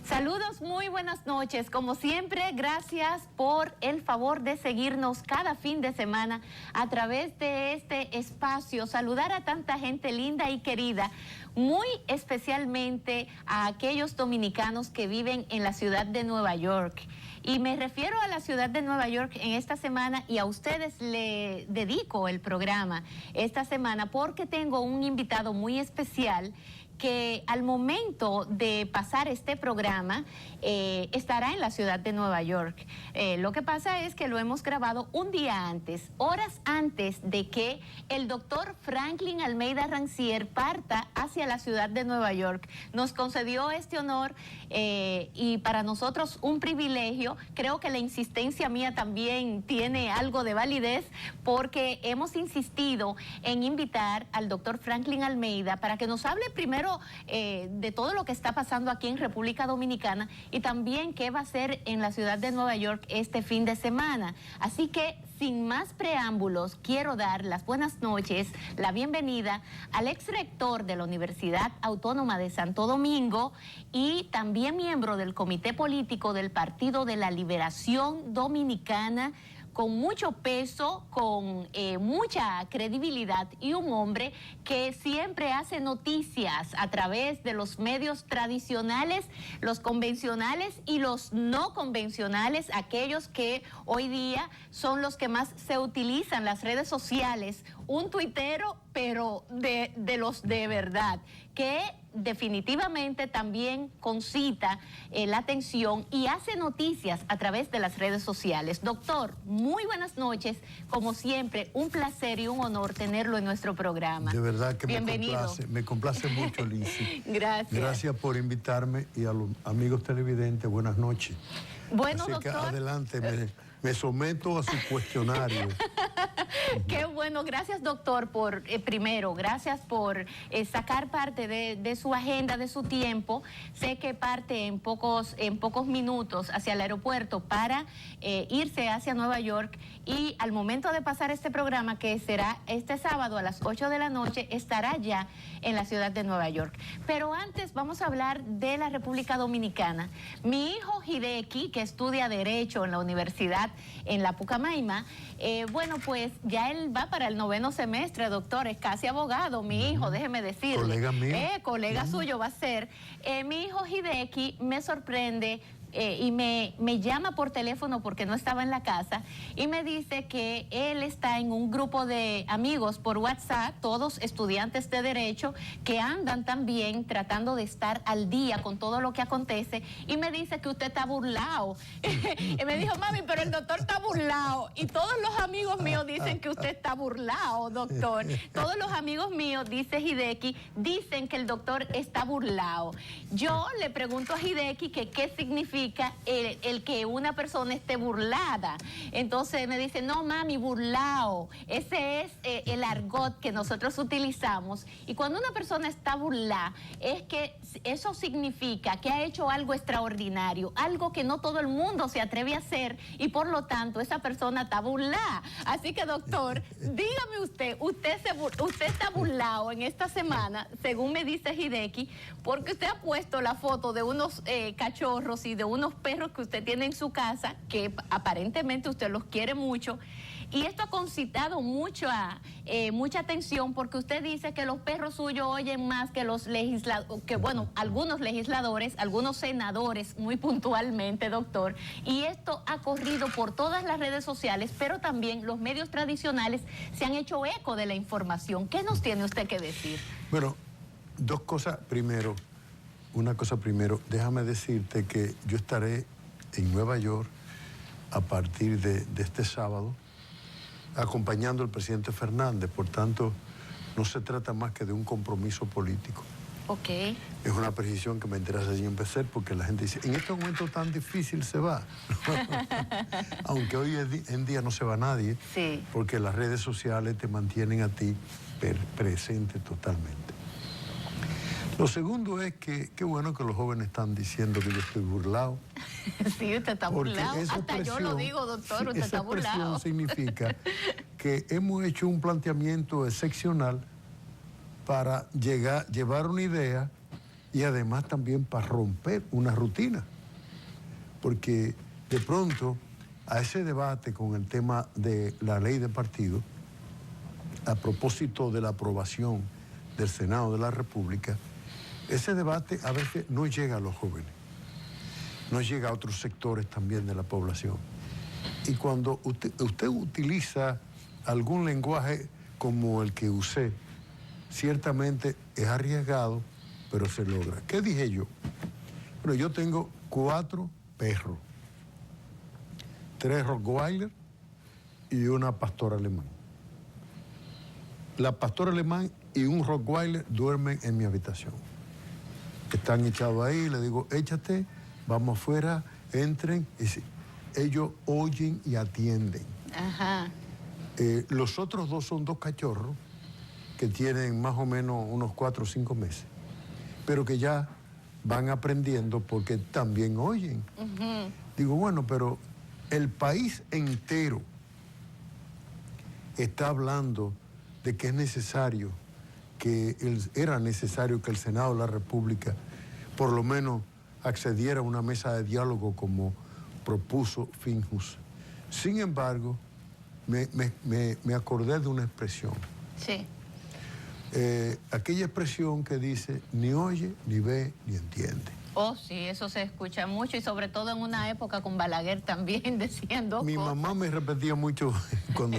Saludos, muy buenas noches. Como siempre, gracias por el favor de seguirnos cada fin de semana a través de este espacio. Saludar a tanta gente linda y querida, muy especialmente a aquellos dominicanos que viven en la ciudad de Nueva York. Y me refiero a la ciudad de Nueva York en esta semana, y a ustedes le dedico el programa esta semana porque tengo un invitado muy especial que al momento de pasar este programa estará en la ciudad de Nueva York. Lo que pasa es que lo hemos grabado un día antes, horas antes de que el doctor Franklin Almeida Rancière parta hacia la ciudad de Nueva York. Nos concedió este honor y para nosotros un privilegio. Creo que la insistencia mía también tiene algo de validez, porque hemos insistido en invitar al doctor Franklin Almeida para que nos hable primero de todo lo que está pasando aquí en República Dominicana y también qué va a hacer en la ciudad de Nueva York este fin de semana. Así que, sin más preámbulos, quiero dar las buenas noches, la bienvenida al exrector de la Universidad Autónoma de Santo Domingo y también miembro del Comité Político del Partido de la Liberación Dominicana, con mucho peso, con mucha credibilidad, y un hombre que siempre hace noticias a través de los medios tradicionales, los convencionales y los no convencionales, aquellos que hoy día son los que más se utilizan, las redes sociales. Un tuitero, pero de los de verdad, que definitivamente también concita la atención y hace noticias a través de las redes sociales. Doctor, muy buenas noches. Como siempre, un placer y un honor tenerlo en nuestro programa. De verdad que bienvenido. Me complace mucho, Lizzy. Gracias. Gracias por invitarme, y a los amigos televidentes, buenas noches. Bueno, así doctor, que adelante, me someto a su cuestionario. Qué bueno, gracias doctor por, primero, gracias por sacar parte de su agenda, de su tiempo. Sé que parte en pocos minutos hacia el aeropuerto para irse hacia Nueva York, y al momento de pasar este programa, que será este sábado a las 8 de la noche, estará ya en la ciudad de Nueva York. Pero antes vamos a hablar de la República Dominicana. Mi hijo Hideki, que estudia Derecho en la universidad en la Pucamaima, bueno, pues ya él va para el 9º semestre, doctor, es casi abogado, mi hijo, déjeme decirle. Colega mío. Colega suyo va a ser. Mi hijo Hideki me sorprende y me llama por teléfono porque no estaba en la casa, y me dice que él está en un grupo de amigos por WhatsApp, todos estudiantes de Derecho, que andan también tratando de estar al día con todo lo que acontece, y me dice que usted está burlado. Y me dijo, mami, pero el doctor está burlado. Y todos los amigos míos dicen que usted está burlado, doctor. Todos los amigos míos, dice Hideki, dicen que el doctor está burlado. Yo le pregunto a Hideki que qué significa el que una persona esté burlada. Entonces me dice, no mami, burlao. Ese es el argot que nosotros utilizamos. Y cuando una persona está burlada, es que eso significa que ha hecho algo extraordinario, algo que no todo el mundo se atreve a hacer, y por lo tanto esa persona está burlada. Así que doctor, dígame usted está burlado en esta semana, según me dice Hideki, porque usted ha puesto la foto de unos cachorros y de unos perros que usted tiene en su casa, que aparentemente usted los quiere mucho, y esto ha concitado mucha atención, porque usted dice que los perros suyos oyen más que los legisladores, que bueno, algunos legisladores, algunos senadores, muy puntualmente, doctor, y esto ha corrido por todas las redes sociales, pero también los medios tradicionales se han hecho eco de la información. ¿Qué nos tiene usted que decir? Bueno, dos cosas. Primero, una cosa primero, déjame decirte que yo estaré en Nueva York a partir de este sábado, acompañando al presidente Fernández. Por tanto, no se trata más que de un compromiso político. Ok. Es una precisión que me interesa sin empezar porque la gente dice, en este momento tan difícil se va. Aunque hoy en día no se va nadie, Sí. porque las redes sociales te mantienen a ti presente totalmente. Lo segundo es que qué bueno que los jóvenes están diciendo que yo estoy burlado. Sí, usted está Porque burlado. esa Hasta yo lo digo, doctor, sí, usted está esa expresión burlado. significa que hemos hecho un planteamiento excepcional para llevar una idea y además también para romper una rutina. Porque de pronto a ese debate con el tema de la ley de partido, a propósito de la aprobación del Senado de la República, ese debate a veces no llega a los jóvenes, no llega a otros sectores también de la población. Y cuando usted utiliza algún lenguaje como el que usé, ciertamente es arriesgado, pero se logra. ¿Qué dije yo? Bueno, yo tengo 4 perros, 3 Rottweiler y una pastora alemán. La pastora alemán y un Rottweiler duermen en mi habitación. Están echados ahí, le digo, échate, vamos afuera, entren. Y sí, ellos oyen y atienden. Ajá. Los otros 2 son 2 cachorros que tienen más o menos unos 4 o 5 meses, pero que ya van aprendiendo porque también oyen. Digo, bueno, pero el país entero está hablando de que es necesario, era necesario que el Senado de la República por lo menos accediera a una mesa de diálogo como propuso Finjus. Sin embargo, me acordé de una expresión. Sí. Aquella expresión que dice, ni oye, ni ve, ni entiende. Oh, sí, eso se escucha mucho y sobre todo en una época con Balaguer también decían 2 Mi cosas. mamá me repetía mucho cuando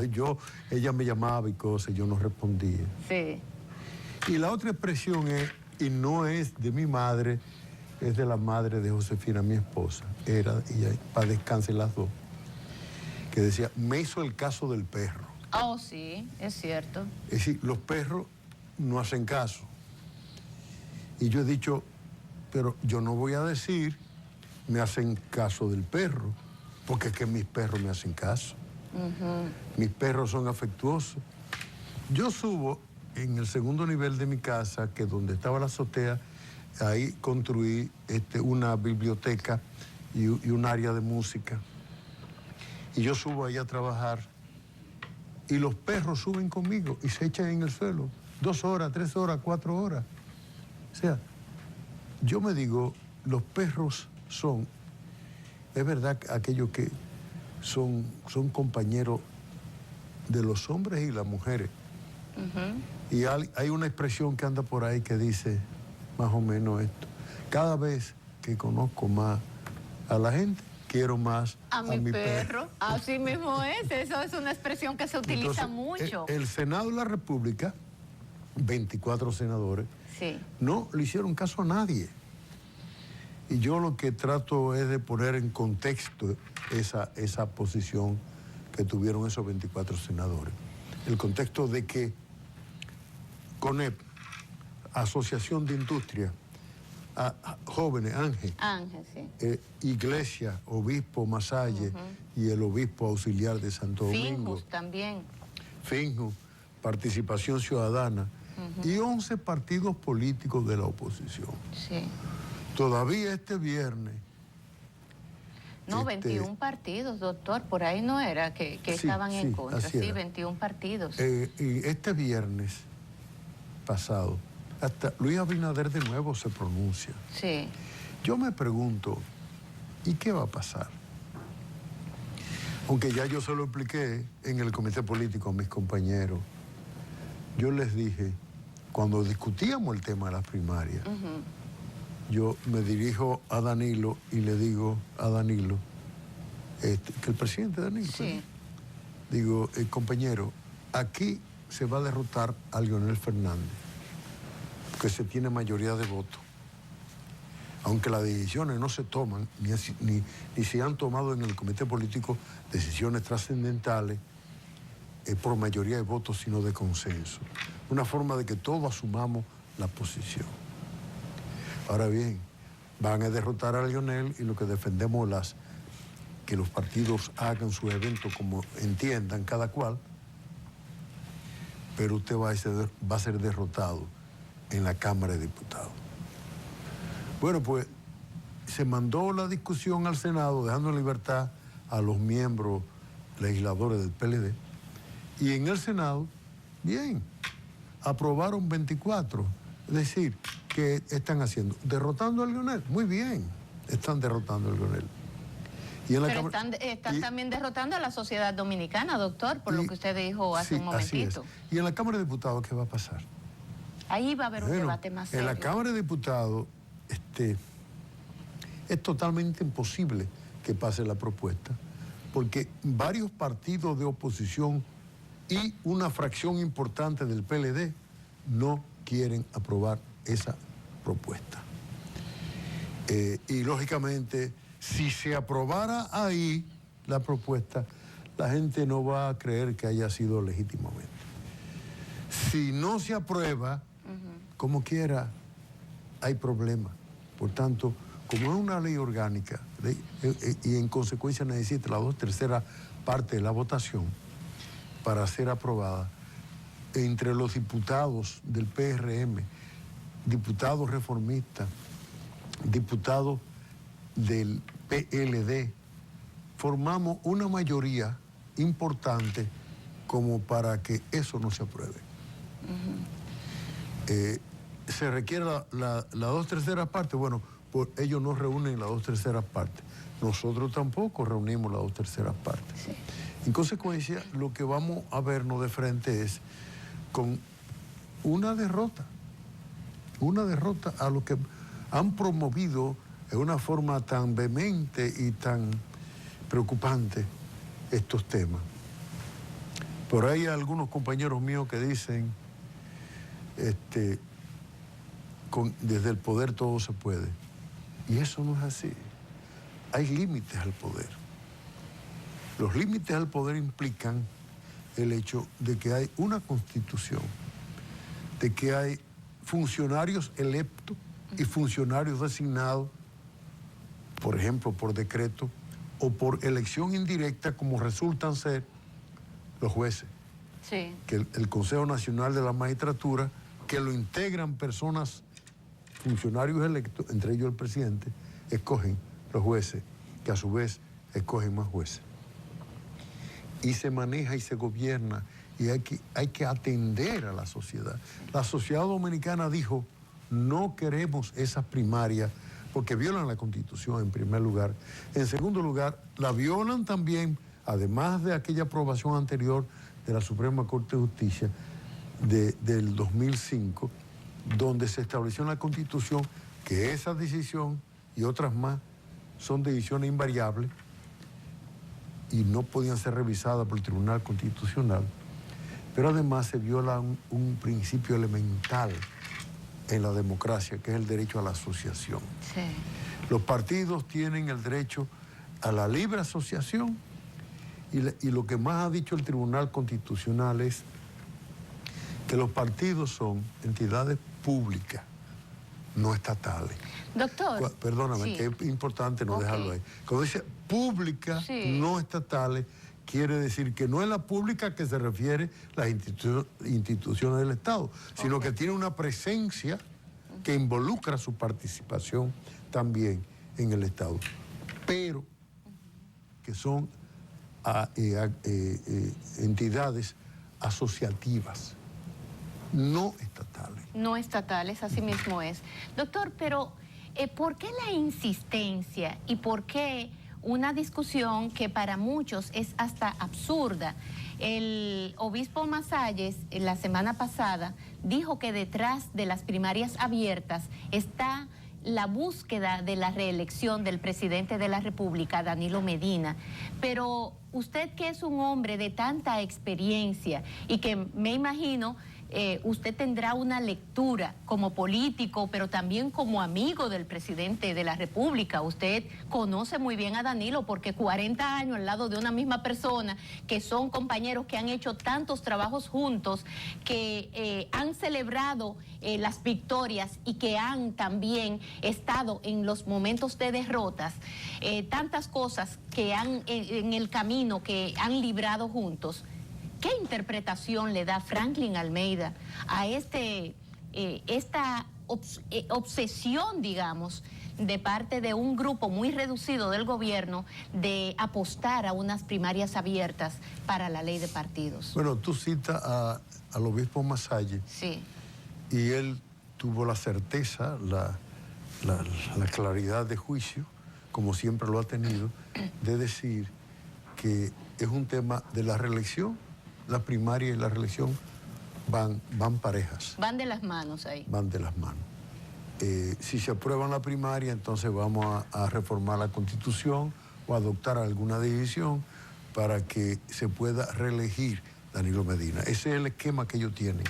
ella me llamaba y cosas, yo no respondía. Sí. Y la otra expresión es, y no es de mi madre, es de la madre de Josefina, mi esposa, y para descansar las 2, que decía, me hizo el caso del perro. Oh, sí, es cierto. Es decir, los perros no hacen caso. Y yo he dicho, pero yo no voy a decir, me hacen caso del perro, porque es que mis perros me hacen caso. Mis perros son afectuosos. Yo subo en el segundo nivel de mi casa, que donde estaba la azotea, ahí construí una biblioteca y un área de música. Y yo subo ahí a trabajar. Y los perros suben conmigo y se echan en el suelo. 2 horas, 3 horas, 4 horas. O sea, yo me digo, los perros es verdad, aquellos que son compañeros de los hombres y las mujeres. Y hay una expresión que anda por ahí que dice más o menos esto. Cada vez que conozco más a la gente, quiero más a mi perro. Así mismo es. Eso es una expresión que se utiliza mucho. El Senado de la República, 24 senadores, sí, no le hicieron caso a nadie. Y yo lo que trato es de poner en contexto esa posición que tuvieron esos 24 senadores. El contexto de que CONEP, Asociación de Industria, jóvenes, Ángel, sí. Iglesia, Obispo Masalle y el Obispo Auxiliar de Santo Domingo. Finjus también. Finjus, Participación Ciudadana y 11 partidos políticos de la oposición. Sí. Todavía este viernes... No, 21 partidos, doctor, por ahí no era que sí, estaban en contra. Sí, era. 21 partidos. Y este viernes pasado, hasta Luis Abinader de nuevo se pronuncia. Sí. Yo me pregunto, ¿y qué va a pasar? Aunque ya yo se lo expliqué en el comité político a mis compañeros, yo les dije, cuando discutíamos el tema de las primarias, yo me dirijo a Danilo y le digo a Danilo, que el presidente Danilo, sí, digo, compañero, aquí se va a derrotar a Leonel Fernández, porque se tiene mayoría de votos. Aunque las decisiones no se toman, ni se han tomado en el comité político decisiones trascendentales por mayoría de votos, sino de consenso. Una forma de que todos asumamos la posición. Ahora bien, van a derrotar a Leonel y lo que defendemos que los partidos hagan su evento como entiendan cada cual, pero usted va a ser derrotado en la Cámara de Diputados. Bueno, pues se mandó la discusión al Senado, dejando en libertad a los miembros legisladores del PLD, y en el Senado, bien, aprobaron 24, es decir, ¿qué están haciendo? Derrotando a Leonel, muy bien, están derrotando a Leonel. Pero están también derrotando a la sociedad dominicana, doctor, por lo que usted dijo hace un momentito. Así es. ¿Y en la Cámara de Diputados qué va a pasar? Ahí va a haber un debate más serio. En la Cámara de Diputados es totalmente imposible que pase la propuesta, porque varios partidos de oposición y una fracción importante del PLD no quieren aprobar esa propuesta. Y lógicamente, si se aprobara ahí la propuesta, la gente no va a creer que haya sido legítimamente. Si no se aprueba, como quiera, hay problema. Por tanto, como es una ley orgánica y en consecuencia necesita la 2/3 parte de la votación para ser aprobada, entre los diputados del PRM, diputados reformistas, diputados del PLD, formamos una mayoría importante como para que eso no se apruebe. Se requiere la 2/3 parte, bueno, pues ellos no reúnen la 2/3 parte. Nosotros tampoco reunimos la 2/3 parte. Sí. En consecuencia, lo que vamos a vernos de frente es con una derrota a lo que han promovido de una forma tan vehemente y tan preocupante estos temas. Por ahí hay algunos compañeros míos que dicen, desde el poder todo se puede. Y eso no es así. Hay límites al poder. Los límites al poder implican el hecho de que hay una constitución, de que hay funcionarios electos y funcionarios designados, por ejemplo, por decreto o por elección indirecta, como resultan ser los jueces. Sí. Que el Consejo Nacional de la Magistratura, que lo integran personas, funcionarios electos, entre ellos el presidente, escogen los jueces, que a su vez escogen más jueces. Y se maneja y se gobierna, y hay que atender a la sociedad. La sociedad dominicana dijo, no queremos esas primarias, porque violan la Constitución en primer lugar. En segundo lugar, la violan también, además de aquella aprobación anterior de la Suprema Corte de Justicia del 2005, donde se estableció en la Constitución que esa decisión y otras más son decisiones invariables y no podían ser revisadas por el Tribunal Constitucional. Pero además se viola un principio elemental en la democracia, que es el derecho a la asociación. Sí. Los partidos tienen el derecho a la libre asociación y lo que más ha dicho el Tribunal Constitucional es que los partidos son entidades públicas, no estatales. Doctor. Perdóname, sí, que es importante no dejarlo ahí. Cuando dice pública, sí, no estatales, quiere decir que no es la pública que se refiere a las instituciones del Estado, sino que tiene una presencia que involucra su participación también en el Estado, pero que son entidades asociativas, no estatales. No estatales, así mismo es. Doctor, pero ¿por qué la insistencia y por qué una discusión que para muchos es hasta absurda? El obispo Masalles, la semana pasada, dijo que detrás de las primarias abiertas está la búsqueda de la reelección del presidente de la República, Danilo Medina. Pero usted, que es un hombre de tanta experiencia y que me imagino usted tendrá una lectura como político, pero también como amigo del presidente de la República. Usted conoce muy bien a Danilo porque 40 años al lado de una misma persona, que son compañeros que han hecho tantos trabajos juntos, que han celebrado las victorias y que han también estado en los momentos de derrotas, tantas cosas que han en el camino que han librado juntos. ¿Qué interpretación le da Franklin Almeida a esta obsesión, digamos, de parte de un grupo muy reducido del gobierno de apostar a unas primarias abiertas para la ley de partidos? Bueno, tú citas al obispo Masalle. Sí. Y él tuvo la certeza, la claridad de juicio, como siempre lo ha tenido, de decir que es un tema de la reelección. La primaria y la reelección van parejas. Van de las manos ahí. Van de las manos. Si se aprueba la primaria, entonces vamos a reformar la Constitución o adoptar alguna decisión para que se pueda reelegir Danilo Medina. Ese es el esquema que ellos tienen.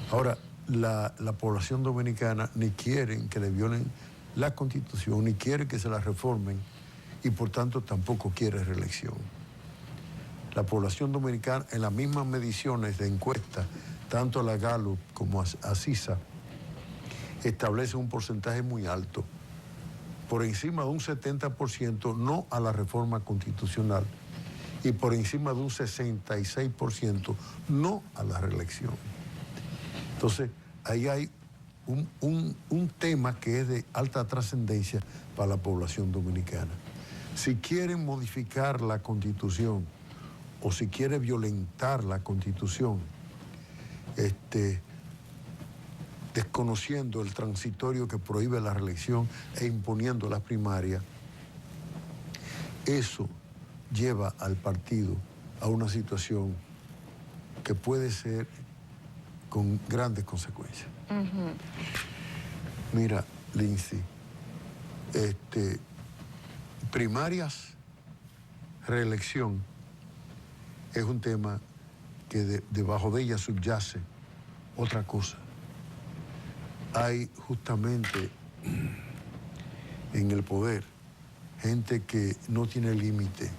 Ahora, la población dominicana ni quieren que le violen la Constitución, ni quiere que se la reformen y por tanto tampoco quiere reelección. La población dominicana, en las mismas mediciones de encuesta, tanto a la Gallup como a CISA, establece un porcentaje muy alto, por encima de un 70% no a la reforma constitucional y por encima de un 66% no a la reelección. Entonces, ahí hay un tema que es de alta trascendencia para la población dominicana. Si quieren modificar la Constitución o si quiere violentar la Constitución, desconociendo el transitorio que prohíbe la reelección e imponiendo las primarias, eso lleva al partido a una situación que puede ser con grandes consecuencias. Mira, Lindsay, primarias, reelección, es un tema que debajo de ella subyace otra cosa. Hay justamente en el poder gente que no tiene límite.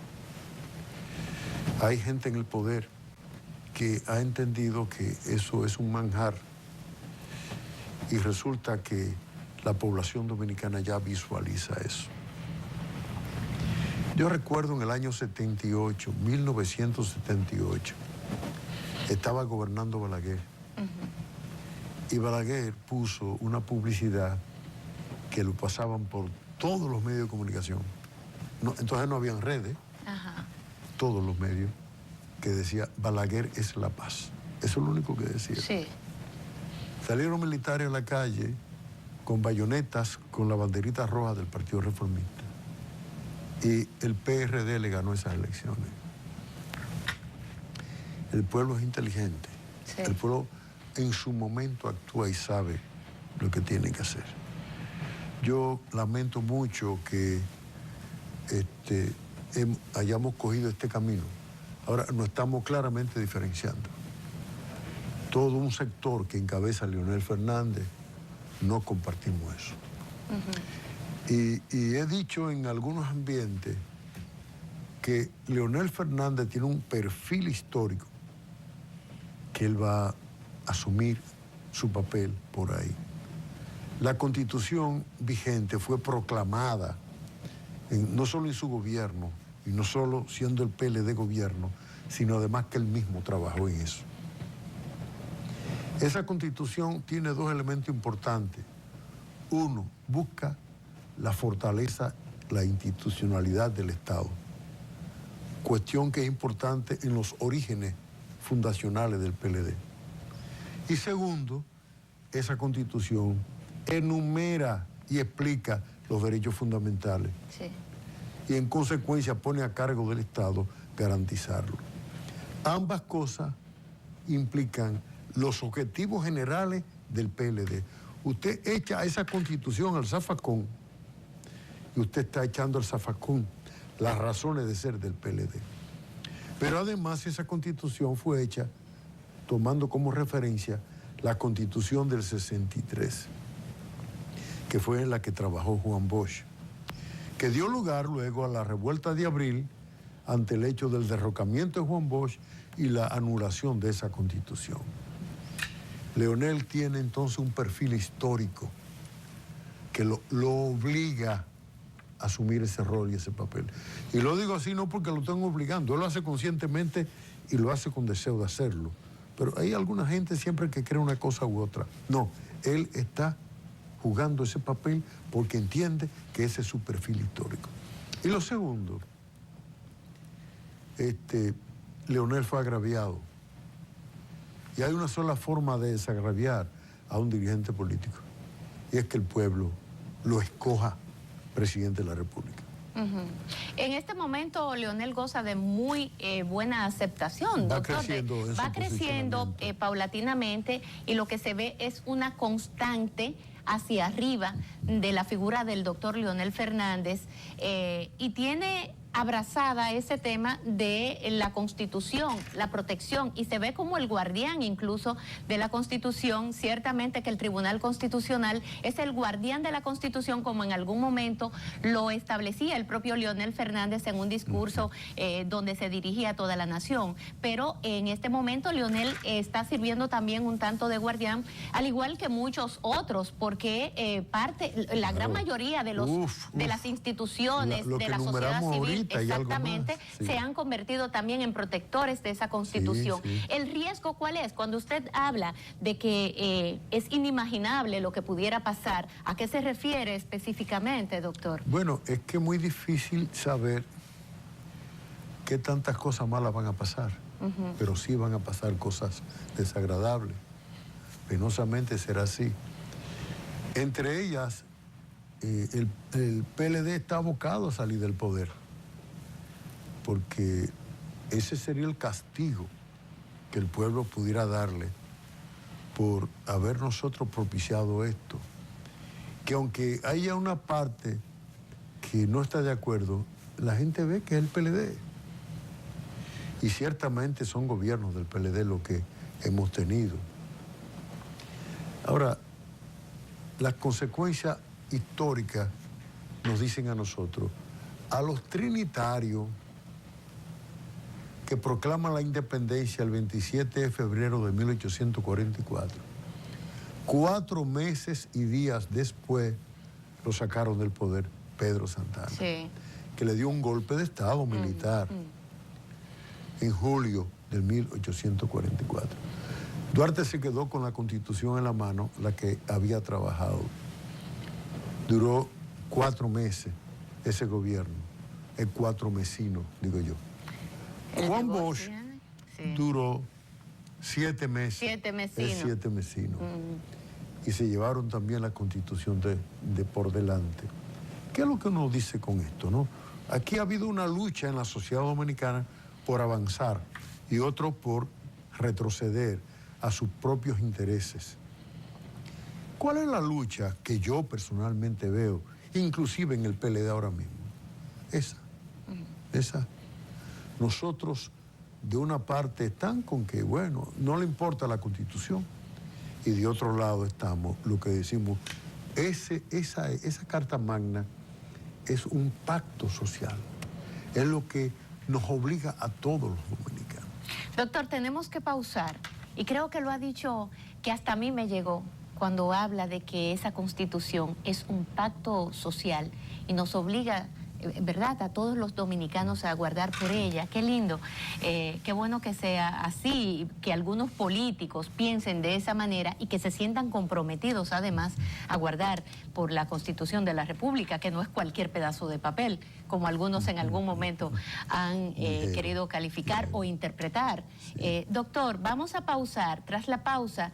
Hay gente en el poder que ha entendido que eso es un manjar y resulta que la población dominicana ya visualiza eso. Yo recuerdo en el año 78, 1978, estaba gobernando Balaguer. Y Balaguer puso una publicidad que lo pasaban por todos los medios de comunicación. Entonces no habían redes, todos los medios, que decía Balaguer es la paz. Eso es lo único que decía. Sí. Salieron militares a la calle con bayonetas, con la banderita roja del Partido Reformista. Y el PRD le ganó esas elecciones. El pueblo es inteligente. Sí. El pueblo en su momento actúa y sabe lo que tiene que hacer. Yo lamento mucho que hayamos cogido este camino. Ahora nos estamos claramente diferenciando. Todo un sector que encabeza Leonel Fernández, no compartimos eso. Y he dicho en algunos ambientes que Leonel Fernández tiene un perfil histórico que él va a asumir su papel por ahí. La Constitución vigente fue proclamada no solo en su gobierno, y no solo siendo el PLD gobierno, sino además que él mismo trabajó en eso. Esa Constitución tiene dos elementos importantes. Uno, busca la fortaleza, la institucionalidad del Estado, cuestión que es importante en los orígenes fundacionales del PLD. Y segundo, esa Constitución enumera y explica los derechos fundamentales. Sí. Y en consecuencia pone a cargo del Estado garantizarlo. Ambas cosas implican los objetivos generales del PLD. Usted echa a esa Constitución al zafacón y usted está echando al zafacón las razones de ser del PLD. Pero además esa Constitución fue hecha tomando como referencia la Constitución del 63, que fue en la que trabajó Juan Bosch, que dio lugar luego a la revuelta de abril ante el hecho del derrocamiento de Juan Bosch y la anulación de esa Constitución. Leonel tiene entonces un perfil histórico que lo obliga a asumir ese rol y ese papel. Y lo digo así no porque lo tengo obligando, él lo hace conscientemente y lo hace con deseo de hacerlo. Pero hay alguna gente siempre que cree una cosa u otra. No, él está jugando ese papel porque entiende que ese es su perfil histórico. Y lo segundo, Leonel fue agraviado. Y hay una sola forma de desagraviar a un dirigente político, y es que el pueblo lo escoja presidente de la República. En este momento, Leonel goza de muy buena aceptación, doctor. Va creciendo paulatinamente, y lo que se ve es una constante hacia arriba de la figura del doctor Leonel Fernández, y tiene abrazada ese tema de la Constitución, la protección, y se ve como el guardián incluso de la Constitución. Ciertamente que el Tribunal Constitucional es el guardián de la Constitución, como en algún momento lo establecía el propio Leonel Fernández en un discurso donde se dirigía a toda la nación. Pero en este momento Leonel está sirviendo también un tanto de guardián, al igual que muchos otros, porque la gran mayoría de las instituciones de la sociedad civil, exactamente, se han convertido también en protectores de esa Constitución. ¿El riesgo cuál es? Cuando usted habla de que es inimaginable lo que pudiera pasar, ¿a qué se refiere específicamente, doctor? Bueno, es que es muy difícil saber qué tantas cosas malas van a pasar, pero sí van a pasar cosas desagradables. Penosamente será así. Entre ellas, el PLD está abocado a salir del poder, porque ese sería el castigo que el pueblo pudiera darle por haber nosotros propiciado esto. Que aunque haya una parte que no está de acuerdo, la gente ve que es el PLD. Y ciertamente son gobiernos del PLD lo que hemos tenido. Ahora, las consecuencias históricas nos dicen a nosotros, a los trinitarios que proclaman la independencia el 27 de febrero de 1844, 4 meses y días después lo sacaron del poder Pedro Santana, que le dio un golpe de Estado militar en julio de 1844. Duarte se quedó con la Constitución en la mano, la que había trabajado. Duró 4 meses ese gobierno, el 4 mesino, digo yo. Juan Bosch duró 7 meses. 7 mesinos. El 7 mesino. Y se llevaron también la Constitución de por delante. ¿Qué es lo que uno dice con esto, no? Aquí ha habido una lucha en la sociedad dominicana por avanzar y otro por retroceder a sus propios intereses. ¿Cuál es la lucha que yo personalmente veo, inclusive en el PLD ahora mismo? Esa. Nosotros, de una parte, están con que, bueno, no le importa la Constitución, y de otro lado estamos, lo que decimos, esa Carta Magna es un pacto social, es lo que nos obliga a todos los dominicanos. Doctor, tenemos que pausar, y creo que lo ha dicho, que hasta a mí me llegó, cuando habla de que esa Constitución es un pacto social y nos obliga, ¿verdad?, a todos los dominicanos a guardar por ella. Qué lindo, qué bueno que sea así, que algunos políticos piensen de esa manera y que se sientan comprometidos además a guardar por la Constitución de la República, que no es cualquier pedazo de papel, como algunos en algún momento han querido calificar o interpretar. Doctor, vamos a pausar. Tras la pausa,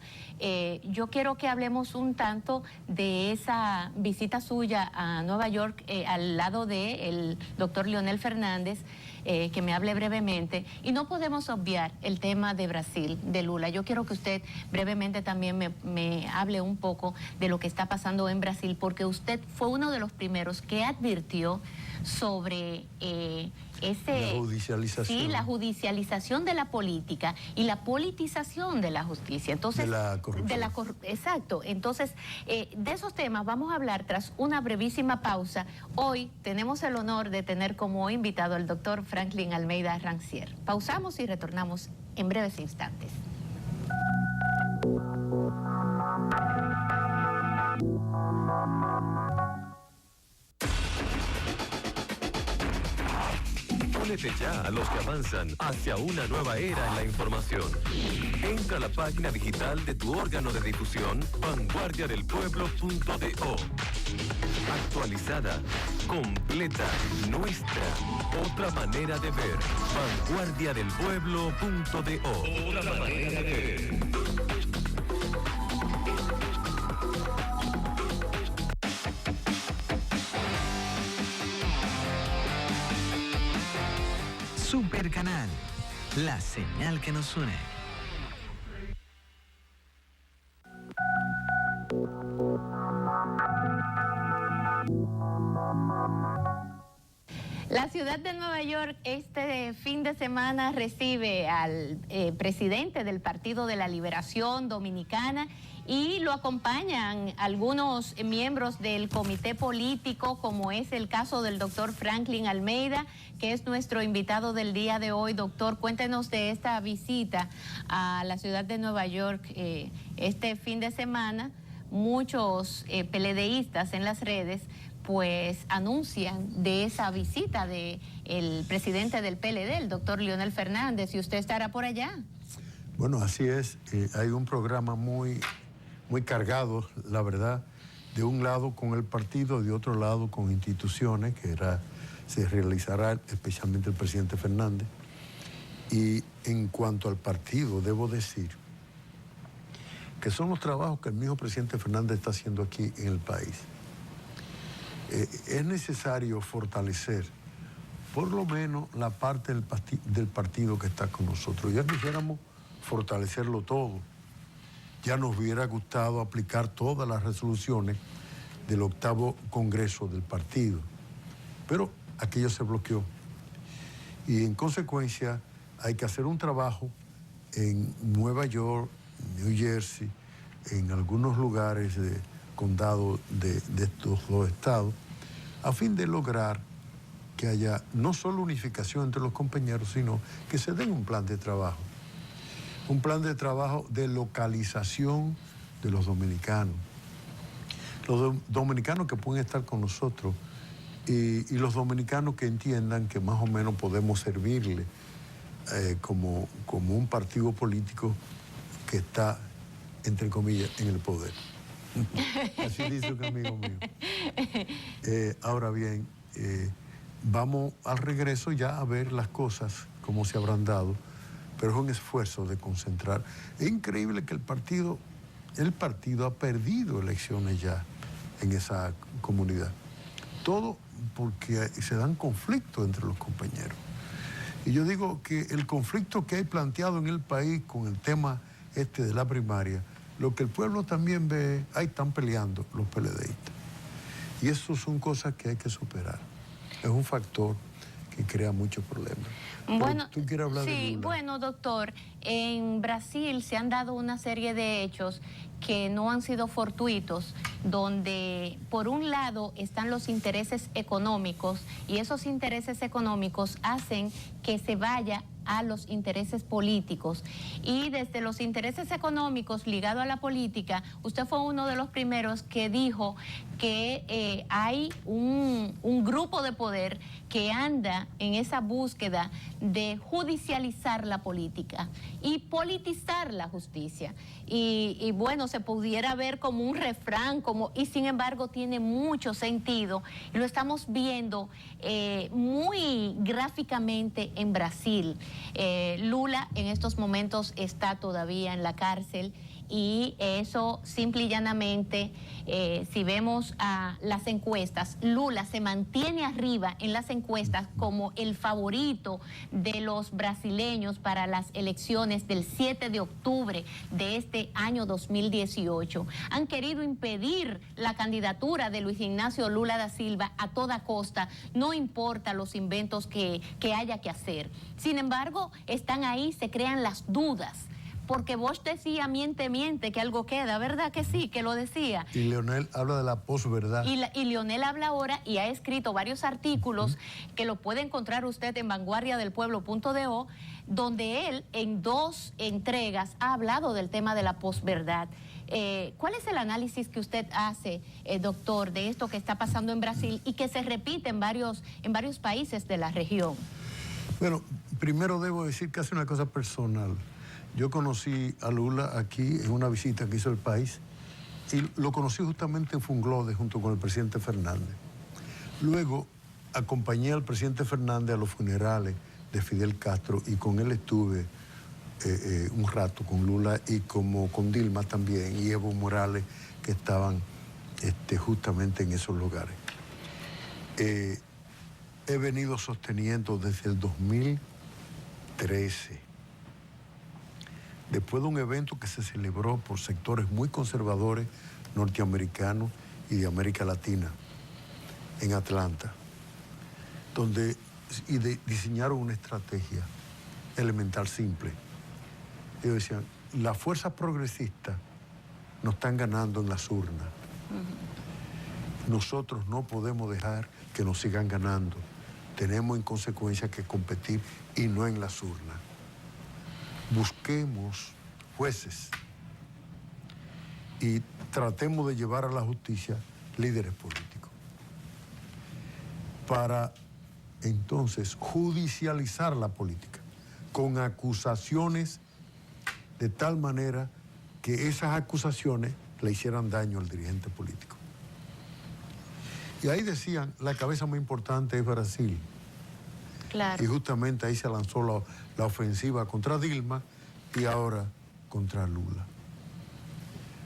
yo quiero que hablemos un tanto de esa visita suya a Nueva York al lado de el doctor Leonel Fernández, que me hable brevemente, y no podemos obviar el tema de Brasil, de Lula. Yo quiero que usted brevemente también me hable un poco de lo que está pasando en Brasil, porque usted fue uno de los primeros que advirtió sobre la judicialización. Sí, la judicialización de la política y la politización de la justicia. Entonces, de la corrupción. Exacto. Entonces, de esos temas vamos a hablar tras una brevísima pausa. Hoy tenemos el honor de tener como invitado al doctor Franklin Almeida Rancière. Pausamos y retornamos en breves instantes. Únete ya a los que avanzan hacia una nueva era en la información. Entra a la página digital de tu órgano de difusión, vanguardiadelpueblo.do. Actualizada, completa, nuestra. Otra manera de ver. Vanguardiadelpueblo.do. Otra manera de ver. Supercanal, la señal que nos une. La ciudad de Nueva York este fin de semana recibe al presidente del Partido de la Liberación Dominicana y lo acompañan algunos miembros del comité político, como es el caso del doctor Franklin Almeida, que es nuestro invitado del día de hoy. Doctor, cuéntenos de esta visita a la ciudad de Nueva York este fin de semana. Muchos PLDistas en las redes pues anuncian de esa visita del presidente del PLD, el doctor Leonel Fernández, y usted estará por allá. Bueno, así es. Hay un programa muy cargado, la verdad, de un lado con el partido, de otro lado con instituciones, que se realizará especialmente el presidente Fernández. Y en cuanto al partido, debo decir que son los trabajos que el mismo presidente Fernández está haciendo aquí en el país. Es necesario fortalecer por lo menos la parte del partido que está con nosotros. Ya quisiéramos fortalecerlo todo. Ya nos hubiera gustado aplicar todas las resoluciones del 8º Congreso del partido. Pero aquello se bloqueó. Y en consecuencia hay que hacer un trabajo en Nueva York, New Jersey, en algunos lugares de condado de estos dos estados, a fin de lograr que haya no solo unificación entre los compañeros, sino que se den un plan de trabajo de localización de los dominicanos que pueden estar con nosotros y los dominicanos que entiendan que más o menos podemos servirle como un partido político que está, entre comillas, en el poder. Así dice un amigo mío. Ahora bien, vamos al regreso ya a ver las cosas, cómo se habrán dado, pero es un esfuerzo de concentrar. Es increíble que el partido ha perdido elecciones ya en esa comunidad. Todo porque se dan conflictos entre los compañeros. Y yo digo que el conflicto que hay planteado en el país con el tema de la primaria, lo que el pueblo también ve, ahí están peleando los PLDistas. Y eso son cosas que hay que superar. Es un factor que crea muchos problemas. Bueno, ¿tú quieres hablar de Lula? Bueno, doctor, en Brasil se han dado una serie de hechos que no han sido fortuitos, donde por un lado están los intereses económicos y esos intereses económicos hacen que se vaya a los intereses políticos. Y desde los intereses económicos ligados a la política, usted fue uno de los primeros que dijo que hay un grupo de poder que anda en esa búsqueda de judicializar la política y politizar la justicia. Y bueno, se pudiera ver como un refrán, y sin embargo tiene mucho sentido. Y lo estamos viendo muy gráficamente en Brasil. Lula en estos momentos está todavía en la cárcel y eso simple y llanamente, si vemos a las encuestas, Lula se mantiene arriba en las encuestas como el favorito de los brasileños para las elecciones del 7 de octubre de este año 2018. Han querido impedir la candidatura de Luis Ignacio Lula da Silva a toda costa, no importa los inventos que haya que hacer. Sin embargo, están ahí, se crean las dudas. Porque Bosch decía, miente, que algo queda, ¿verdad que sí? Que lo decía. Y Leonel habla de la posverdad. Y Leonel habla ahora y ha escrito varios artículos que lo puede encontrar usted en vanguardiadelpueblo.do, donde él en 2 entregas ha hablado del tema de la posverdad. ¿Cuál es el análisis que usted hace, doctor, de esto que está pasando en Brasil y que se repite en varios países de la región? Bueno, primero debo decir que hace una cosa personal. Yo conocí a Lula aquí en una visita que hizo el país y lo conocí justamente en Funglode junto con el presidente Fernández. Luego acompañé al presidente Fernández a los funerales de Fidel Castro y con él estuve un rato con Lula y como con Dilma también y Evo Morales, que estaban justamente en esos lugares. He venido sosteniendo desde el 2013, después de un evento que se celebró por sectores muy conservadores norteamericanos y de América Latina, en Atlanta, donde diseñaron una estrategia elemental simple. Ellos decían, las fuerzas progresistas nos están ganando en las urnas. Nosotros no podemos dejar que nos sigan ganando. Tenemos en consecuencia que competir y no en las urnas. Busquemos jueces y tratemos de llevar a la justicia líderes políticos para entonces judicializar la política con acusaciones de tal manera que esas acusaciones le hicieran daño al dirigente político. Y ahí decían, la cabeza más importante es Brasil. Claro. Y justamente ahí se lanzó la ofensiva contra Dilma y ahora contra Lula.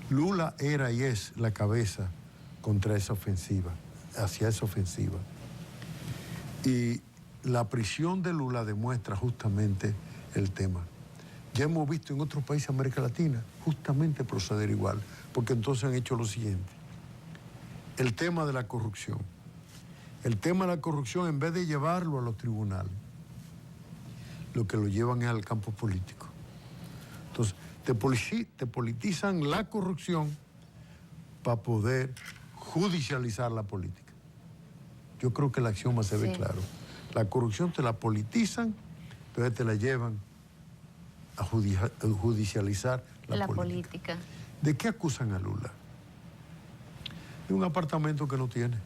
Lula era y es la cabeza contra esa ofensiva, hacia esa ofensiva. Y la prisión de Lula demuestra justamente el tema. Ya hemos visto en otros países de América Latina justamente proceder igual, porque entonces han hecho lo siguiente. El tema de la corrupción. El tema de la corrupción, en vez de llevarlo a los tribunales, lo que lo llevan es al campo político. Entonces, te politizan la corrupción para poder judicializar la política. Yo creo que el axioma se ve claro. La corrupción te la politizan, entonces te la llevan a judicializar la política. ¿De qué acusan a Lula? De un apartamento que no tiene.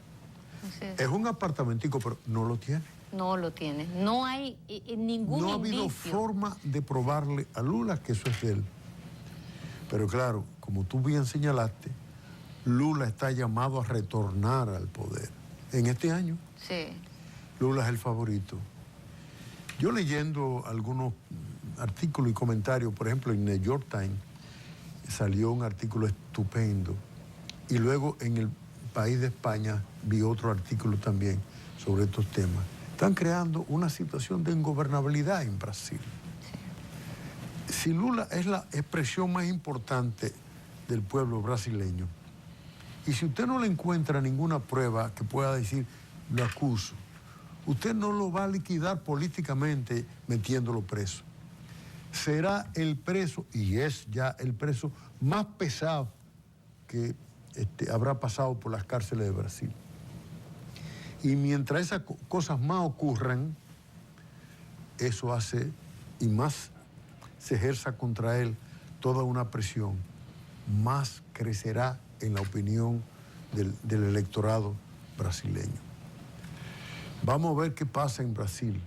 Es un apartamentico, pero no lo tiene. No lo tiene. No hay ningún indicio. No ha habido forma de probarle a Lula que eso es de él. Pero claro, como tú bien señalaste, Lula está llamado a retornar al poder. En este año, Lula es el favorito. Yo leyendo algunos artículos y comentarios, por ejemplo, en New York Times, salió un artículo estupendo. Y luego en el País de España vi otro artículo también sobre estos temas. Están creando una situación de ingobernabilidad en Brasil. Si Lula es la expresión más importante del pueblo brasileño, y si usted no le encuentra ninguna prueba que pueda decir, lo acuso, usted no lo va a liquidar políticamente metiéndolo preso. Será el preso, y es ya el preso más pesado que habrá pasado por las cárceles de Brasil. Y mientras esas cosas más ocurran, eso hace y más se ejerza contra él toda una presión, más crecerá en la opinión del electorado brasileño. Vamos a ver qué pasa en Brasil.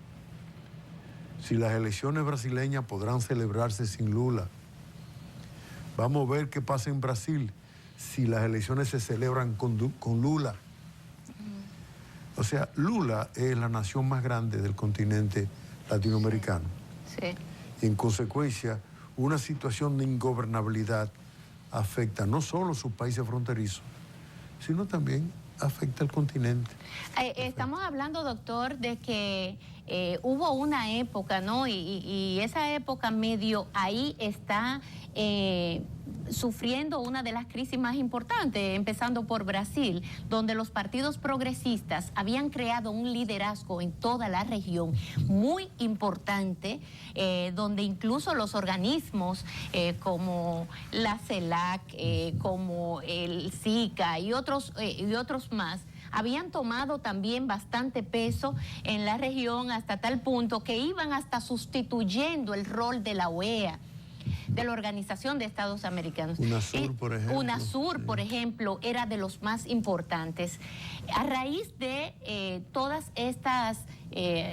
Si las elecciones brasileñas podrán celebrarse sin Lula. Vamos a ver qué pasa en Brasil si las elecciones se celebran con Lula. O sea, Lula es la nación más grande del continente latinoamericano. Sí. Y en consecuencia, una situación de ingobernabilidad afecta no solo sus países fronterizos, sino también afecta al continente. Estamos hablando, doctor, de que hubo una época, ¿no? Y esa época medio ahí está sufriendo una de las crisis más importantes, empezando por Brasil, donde los partidos progresistas habían creado un liderazgo en toda la región muy importante, donde incluso los organismos como la CELAC, como el SICA y otros más, habían tomado también bastante peso en la región hasta tal punto que iban hasta sustituyendo el rol de la OEA, de la Organización de Estados Americanos. UNASUR, por ejemplo. UNASUR, sí, por ejemplo, era de los más importantes. A raíz de todas estas,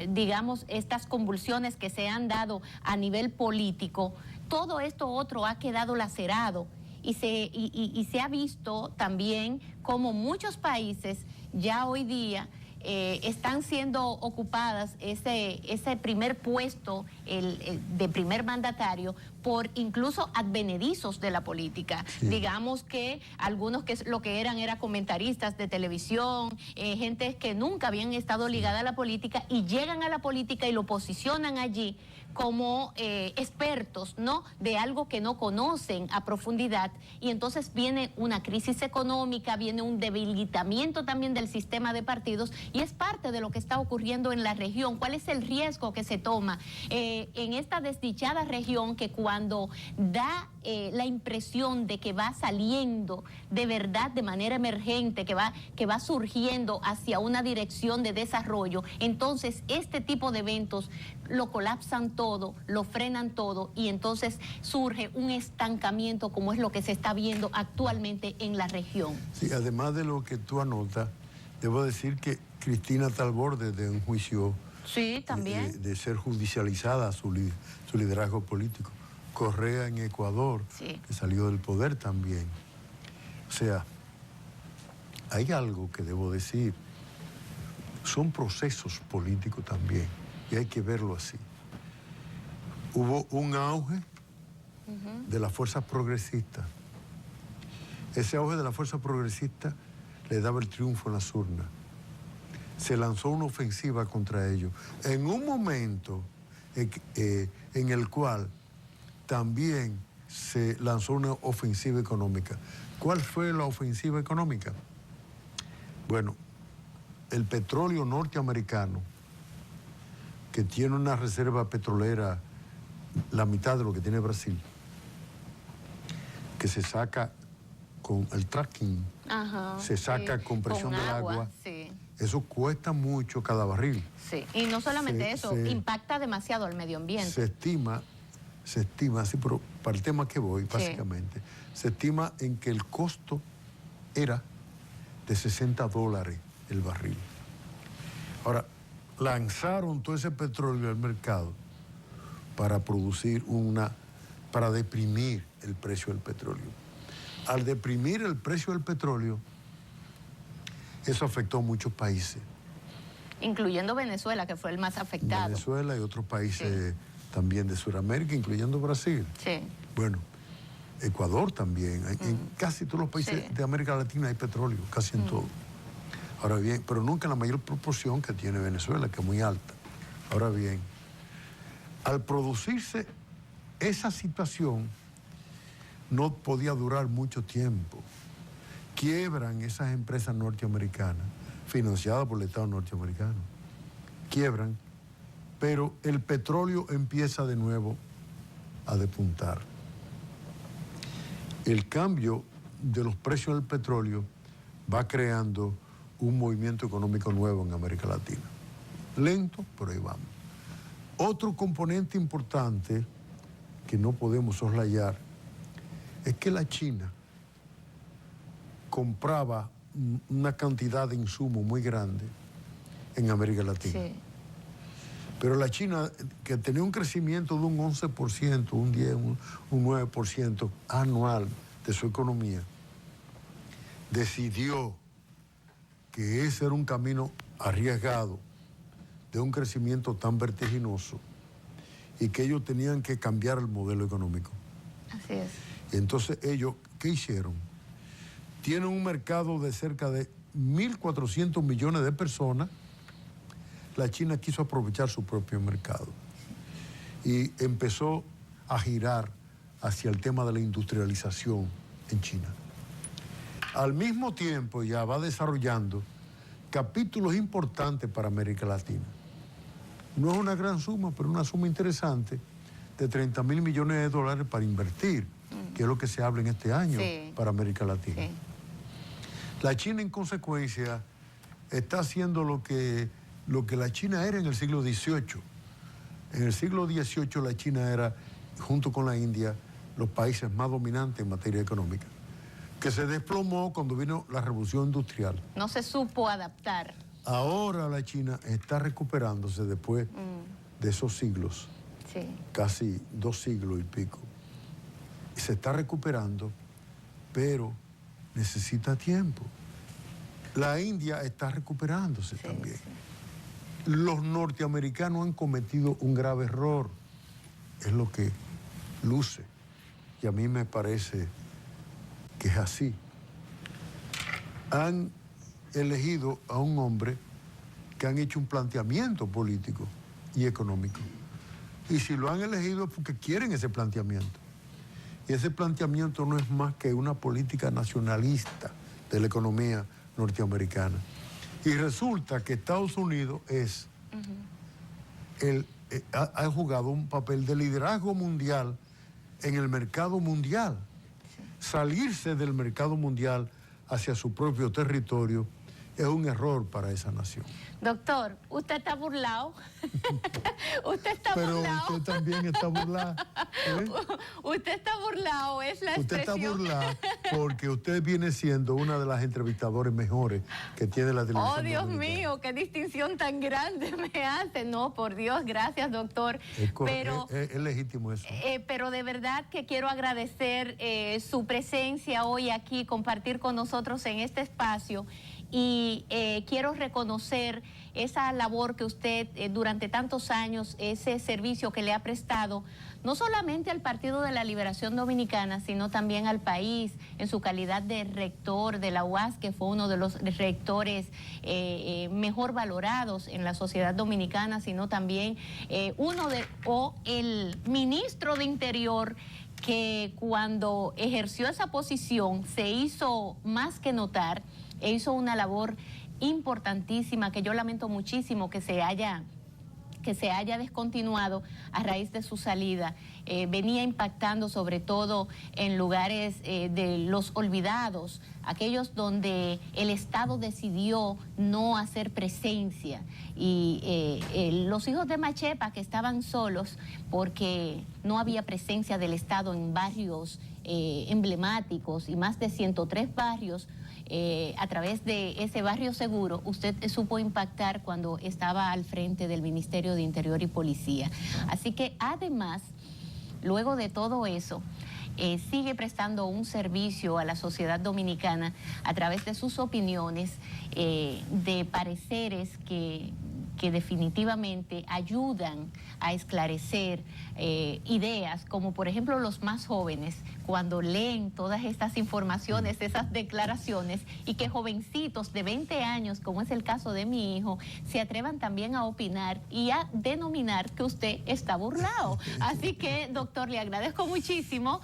digamos, estas convulsiones que se han dado a nivel político, todo esto otro ha quedado lacerado y se ha visto también como muchos países ya hoy día están siendo ocupadas ese primer puesto de primer mandatario por incluso advenedizos de la política. Sí. Digamos que algunos que lo que eran comentaristas de televisión, gente que nunca habían estado ligada a la política y llegan a la política y lo posicionan allí como expertos, ¿no?, de algo que no conocen a profundidad, y entonces viene una crisis económica, viene un debilitamiento también del sistema de partidos, y es parte de lo que está ocurriendo en la región. ¿Cuál es el riesgo que se toma en esta desdichada región que cuando da la impresión de que va saliendo de verdad de manera emergente, que va surgiendo hacia una dirección de desarrollo, entonces este tipo de eventos lo colapsan todo, lo frenan todo, y entonces surge un estancamiento como es lo que se está viendo actualmente en la región? Sí, además de lo que tú anotas, debo decir que Cristina está al borde de un juicio. Sí, también. De ser judicializada su liderazgo político. Correa en Ecuador, sí, que salió del poder también. O sea, hay algo que debo decir. Son procesos políticos también, y hay que verlo así. Hubo un auge de las fuerzas progresistas. Ese auge de la fuerza progresista le daba el triunfo en las urnas. Se lanzó una ofensiva contra ellos. En un momento en el cual también se lanzó una ofensiva económica. ¿Cuál fue la ofensiva económica? Bueno, el petróleo norteamericano, que tiene una reserva petrolera la mitad de lo que tiene Brasil, que se saca con el tracking, se saca sí, con presión del agua. Sí. Eso cuesta mucho cada barril. Sí, y no solamente eso, impacta demasiado al medio ambiente. Se estima, sí, pero para el tema que voy, básicamente, sí, se estima en que el costo era de $60 el barril. Ahora, lanzaron todo ese petróleo al mercado para producir para deprimir el precio del petróleo. Al deprimir el precio del petróleo, eso afectó a muchos países. Incluyendo Venezuela, que fue el más afectado. Venezuela y otros países también de Sudamérica, incluyendo Brasil. Sí. Bueno, Ecuador también. En casi todos los países de América Latina hay petróleo, casi en todo. Ahora bien, pero nunca en la mayor proporción que tiene Venezuela, que es muy alta. Ahora bien, al producirse esa situación, no podía durar mucho tiempo. Quiebran esas empresas norteamericanas, financiadas por el Estado norteamericano. Quiebran, pero el petróleo empieza de nuevo a despuntar. El cambio de los precios del petróleo va creando un movimiento económico nuevo en América Latina. Lento, pero ahí vamos. Otro componente importante que no podemos soslayar es que la China compraba una cantidad de insumos muy grande en América Latina. Sí. Pero la China, que tenía un crecimiento de un 11%, un 10%, un 9% anual de su economía, decidió que ese era un camino arriesgado de un crecimiento tan vertiginoso y que ellos tenían que cambiar el modelo económico. Así es. Y entonces ellos ¿qué hicieron? Tienen un mercado de cerca de 1.400 millones de personas. La China quiso aprovechar su propio mercado y empezó a girar hacia el tema de la industrialización en China. Al mismo tiempo ya va desarrollando capítulos importantes para América Latina. No es una gran suma, pero una suma interesante de 30.000 millones de dólares para invertir, que es lo que se habla en este año para América Latina. Sí. La China, en consecuencia, está haciendo lo que la China era en el siglo XVIII. En el siglo XVIII la China era, junto con la India, los países más dominantes en materia económica, que se desplomó cuando vino la revolución industrial. No se supo adaptar. Ahora la China está recuperándose después de esos siglos, casi 2 siglos y pico. Se está recuperando, pero necesita tiempo. La India está recuperándose también. Los norteamericanos han cometido un grave error, es lo que luce, y a mí me parece que es así. Han elegido a un hombre que han hecho un planteamiento político y económico. Y si lo han elegido es porque quieren ese planteamiento. Y ese planteamiento no es más que una política nacionalista de la economía norteamericana. Y resulta que Estados Unidos ha jugado un papel de liderazgo mundial en el mercado mundial. Salirse del mercado mundial hacia su propio territorio es un error para esa nación. Doctor, usted está burlado. Usted está burlado. Pero usted también está burlado. Usted está burlado, es la expresión. Usted está burlado porque usted viene siendo una de las entrevistadoras mejores que tiene la televisión. Oh, Dios mío, qué distinción tan grande me hace. No, por Dios, gracias, doctor. Es legítimo eso. Pero de verdad que quiero agradecer su presencia hoy aquí, compartir con nosotros en este espacio. Y quiero reconocer esa labor que usted durante tantos años, ese servicio que le ha prestado, no solamente al Partido de la Liberación Dominicana, sino también al país, en su calidad de rector de la UAS, que fue uno de los rectores mejor valorados en la sociedad dominicana, sino también el ministro de Interior, que cuando ejerció esa posición se hizo más que notar, e hizo una labor importantísima que yo lamento muchísimo que se haya descontinuado a raíz de su salida. Venía impactando sobre todo en lugares de los olvidados, aquellos donde el Estado decidió no hacer presencia. Y los hijos de Machepa, que estaban solos porque no había presencia del Estado en barrios emblemáticos y más de 103 barrios, a través de ese barrio seguro, usted supo impactar cuando estaba al frente del Ministerio de Interior y Policía. Así que además, luego de todo eso, sigue prestando un servicio a la sociedad dominicana a través de sus opiniones, de pareceres que definitivamente ayudan a esclarecer ideas, como por ejemplo los más jóvenes, cuando leen todas estas informaciones, esas declaraciones, y que jovencitos de 20 años, como es el caso de mi hijo, se atrevan también a opinar y a denominar que usted está burlado. Así que, doctor, le agradezco muchísimo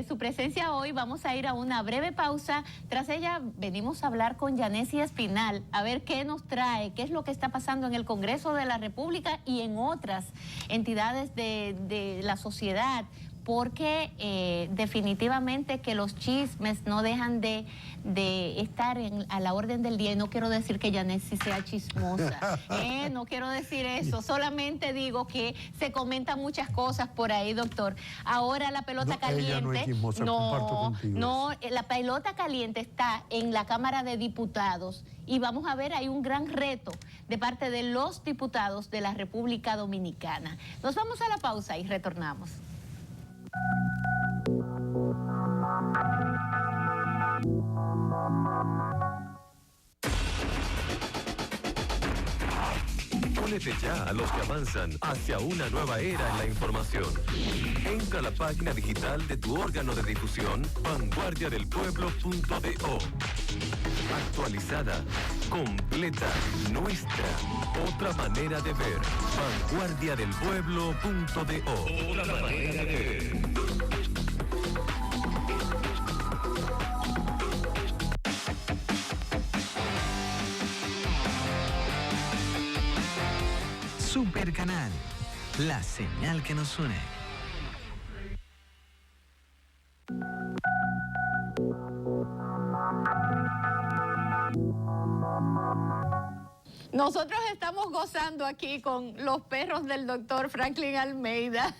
su presencia hoy. Vamos a ir a una breve pausa. Tras ella venimos a hablar con Yanessi Espinal, a ver qué nos trae, qué es lo que está pasando en el Congreso de la República y en otras entidades de la sociedad, porque definitivamente que los chismes no dejan de estar a la orden del día. Y no quiero decir que Yanessi sea chismosa, no quiero decir eso, solamente digo que se comentan muchas cosas por ahí, doctor. Ahora la pelota caliente, ella no es chismosa, comparto contigo eso. La pelota caliente está en la Cámara de Diputados y vamos a ver, hay un gran reto de parte de los diputados de la República Dominicana. Nos vamos a la pausa y retornamos. Únete ya a los que avanzan hacia una nueva era en la información. Entra a la página digital de tu órgano de difusión, vanguardiadelpueblo.do. Actualizada, completa, nuestra. Otra manera de ver. Vanguardiadelpueblo.do. Otra manera de ver. Super Canal, la señal que nos une. Nosotros estamos gozando aquí con los perros del doctor Franklin Almeida,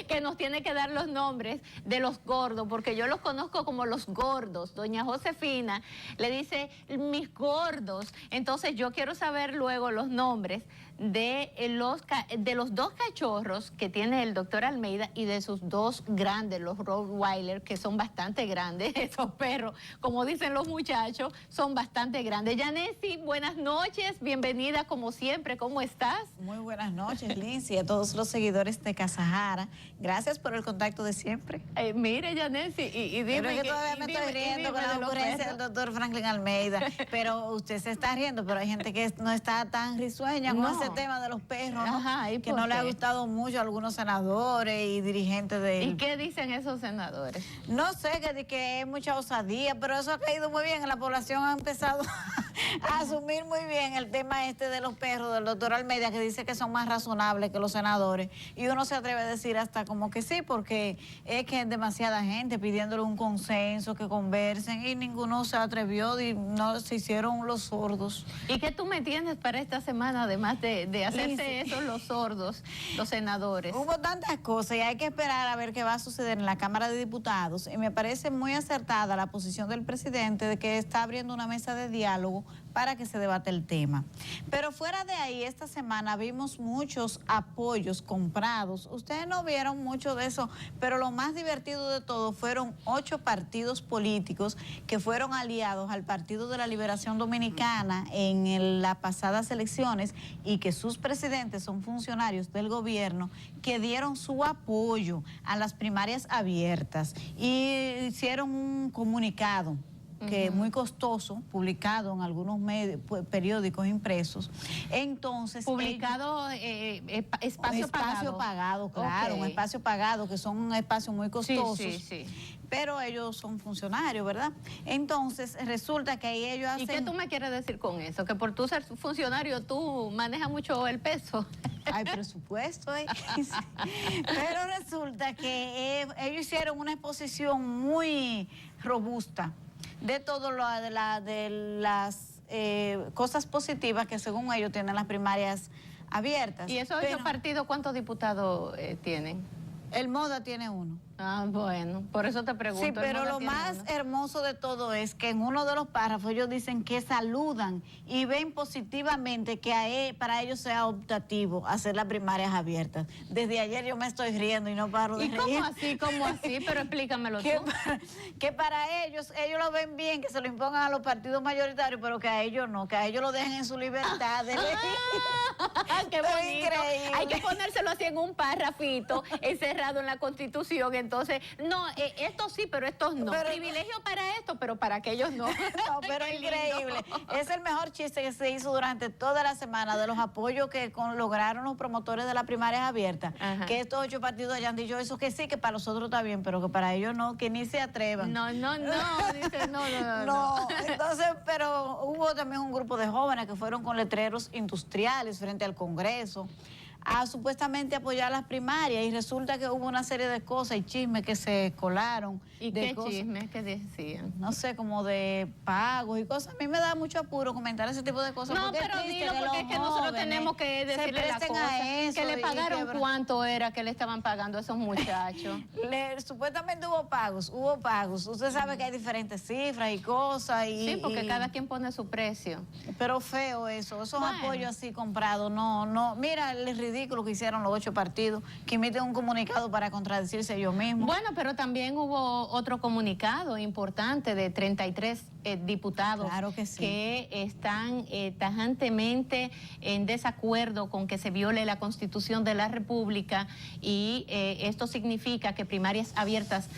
que nos tiene que dar los nombres de los gordos, porque yo los conozco como los gordos. Doña Josefina le dice mis gordos. Entonces yo quiero saber luego los nombres de los dos cachorros que tiene el doctor Almeida y de sus dos grandes, los Rottweiler, que son bastante grandes. Esos perros, como dicen los muchachos, son bastante grandes. Yanesi, buenas noches, bienvenida como siempre, ¿cómo estás? Muy buenas noches, Lindsay, a todos los seguidores de Casajara. Gracias por el contacto de siempre. Mire, Yanesi, y dime... Pero es que todavía me estoy riendo con la ocurrencia del doctor Franklin Almeida, pero usted se está riendo, pero hay gente que no está tan risueña con ese tema de los perros, ¿no? Ajá, ¿y que por no le ha qué? gustado mucho a algunos senadores y dirigentes de... ¿Y qué dicen esos senadores? No sé, que es mucha osadía, pero eso ha caído muy bien, la población ha empezado a asumir muy bien el tema este de los perros del doctor Almeida, que dice que son más razonables que los senadores, y uno se atreve a decir hasta como que sí, porque es que es demasiada gente pidiéndole un consenso, que conversen, y ninguno se atrevió y no se hicieron los sordos. ¿Y qué tú me tienes para esta semana, además de hacerse Lindsay, eso los sordos, los senadores? Hubo tantas cosas y hay que esperar a ver qué va a suceder en la Cámara de Diputados, y me parece muy acertada la posición del presidente de que está abriendo una mesa de diálogo para que se debate el tema. Pero fuera de ahí, esta semana vimos muchos apoyos comprados. Ustedes no vieron mucho de eso, pero lo más divertido de todo fueron 8 partidos políticos que fueron aliados al Partido de la Liberación Dominicana en las pasadas elecciones, y que sus presidentes son funcionarios del gobierno, que dieron su apoyo a las primarias abiertas y hicieron un comunicado que muy costoso, publicado en algunos medios, periódicos impresos. Entonces, Publicado espacio pagado, claro, Okay. un espacio pagado, que son un espacio muy costosos. Sí. Pero ellos son funcionarios, ¿verdad? Entonces, resulta que ahí ellos hacen... ¿Y qué tú me quieres decir con eso? Que por tú ser funcionario tú manejas mucho el peso. Hay presupuesto, ¿eh? Pero resulta que ellos hicieron una exposición muy robusta de todo lo de las cosas positivas que según ellos tienen las primarias abiertas. ¿Y esos 8 partidos cuántos diputados tienen? El MODA tiene 1. Ah, bueno, por eso te pregunto. Sí, pero lo más hermoso de todo es que en uno de los párrafos ellos dicen que saludan y ven positivamente que para ellos sea optativo hacer las primarias abiertas. Desde ayer yo me estoy riendo y no paro de ¿Y reír. cómo así? Pero explícamelo tú. Que para ellos lo ven bien, que se lo impongan a los partidos mayoritarios, pero que a ellos no, que a ellos lo dejen en su libertad de elegir. ¡Qué Esto es bonito! increíble. Hay que ponérselo así en un párrafito encerrado en la Constitución. Entonces, no, estos sí, pero estos no. Pero, privilegio para esto, pero para aquellos no. No, pero Qué increíble. lindo. Es el mejor chiste que se hizo durante toda la semana de los apoyos que lograron los promotores de las primarias abiertas. Ajá. Que estos 8 partidos hayan dicho eso, que sí, que para nosotros está bien, pero que para ellos no, que ni se atrevan. No, dice, no. No, entonces, pero hubo también un grupo de jóvenes que fueron con letreros industriales frente al Congreso a supuestamente apoyar las primarias, y resulta que hubo una serie de cosas y chismes que se colaron. ¿Y de qué cosas, chismes que decían? no sé, como de pagos y cosas. A mí me da mucho apuro comentar ese tipo de cosas. No, porque pero es triste dilo, que porque los es que nosotros jóvenes tenemos que se decirle la presten cosa. a eso Que le y pagaron cuánto era que le estaban pagando a esos muchachos. Supuestamente hubo pagos. Usted sabe que hay diferentes cifras y cosas. Sí, porque cada quien pone su precio. Pero feo eso, esos Bueno. apoyos así comprados, no, mira el ridículo ridículo que hicieron los 8 partidos, que emiten un comunicado para contradecirse ellos mismos. Bueno, pero también hubo otro comunicado importante de 33 diputados Claro que sí, que están tajantemente en desacuerdo con que se viole la Constitución de la República y esto significa que primarias abiertas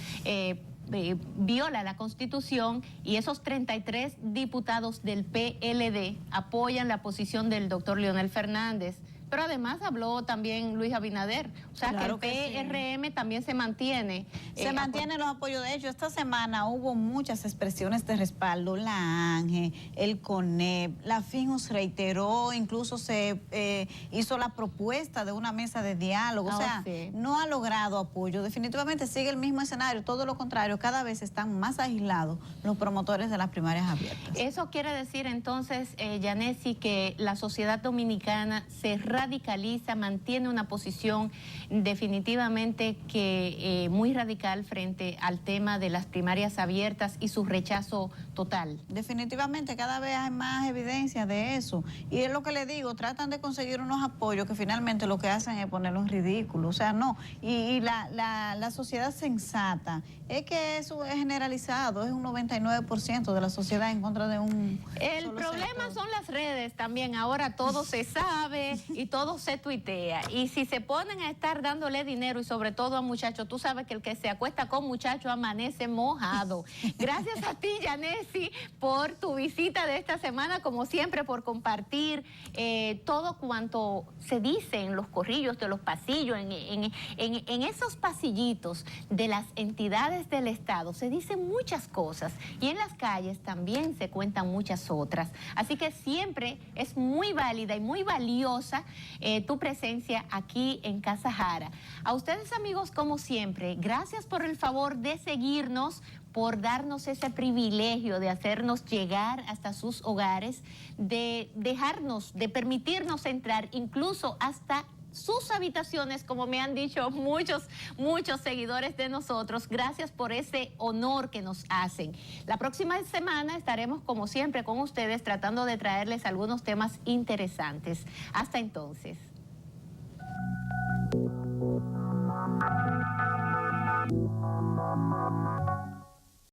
viola la Constitución, y esos 33 diputados del PLD apoyan la posición del doctor Leonel Fernández. Pero además habló también Luis Abinader, o sea claro que el PRM también se mantiene. Se mantienen los apoyos. De hecho, esta semana hubo muchas expresiones de respaldo. La ANGE, el CONEP, la FINJUS reiteró, incluso se hizo la propuesta de una mesa de diálogo. O sea, sí, no ha logrado apoyo. Definitivamente sigue el mismo escenario. Todo lo contrario, cada vez están más aislados los promotores de las primarias abiertas. Eso quiere decir entonces, Yanesi, que la sociedad dominicana se radicaliza, mantiene una posición definitivamente que muy radical frente al tema de las primarias abiertas y su rechazo total. Definitivamente cada vez hay más evidencia de eso, y es lo que le digo, tratan de conseguir unos apoyos que finalmente lo que hacen es ponerlos en ridículo. O sea, no, y la sociedad sensata es que eso es generalizado, es un 99% de la sociedad en contra de un El problema son las redes también, ahora todo se sabe y todo se tuitea, y si se ponen a estar dándole dinero y sobre todo a muchachos, tú sabes que el que se acuesta con muchachos amanece mojado. Gracias a ti, Yanesi, por tu visita de esta semana, como siempre, por compartir todo cuanto se dice en los corrillos de los pasillos, en esos pasillitos de las entidades del Estado, se dicen muchas cosas y en las calles también se cuentan muchas otras. Así que siempre es muy válida y muy valiosa tu presencia aquí en Casa Jara. A ustedes, amigos, como siempre, gracias por el favor de seguirnos, por darnos ese privilegio de hacernos llegar hasta sus hogares, de dejarnos, de permitirnos entrar incluso hasta sus habitaciones, como me han dicho muchos seguidores de nosotros. Gracias por ese honor que nos hacen. La próxima semana estaremos, como siempre, con ustedes tratando de traerles algunos temas interesantes. Hasta entonces.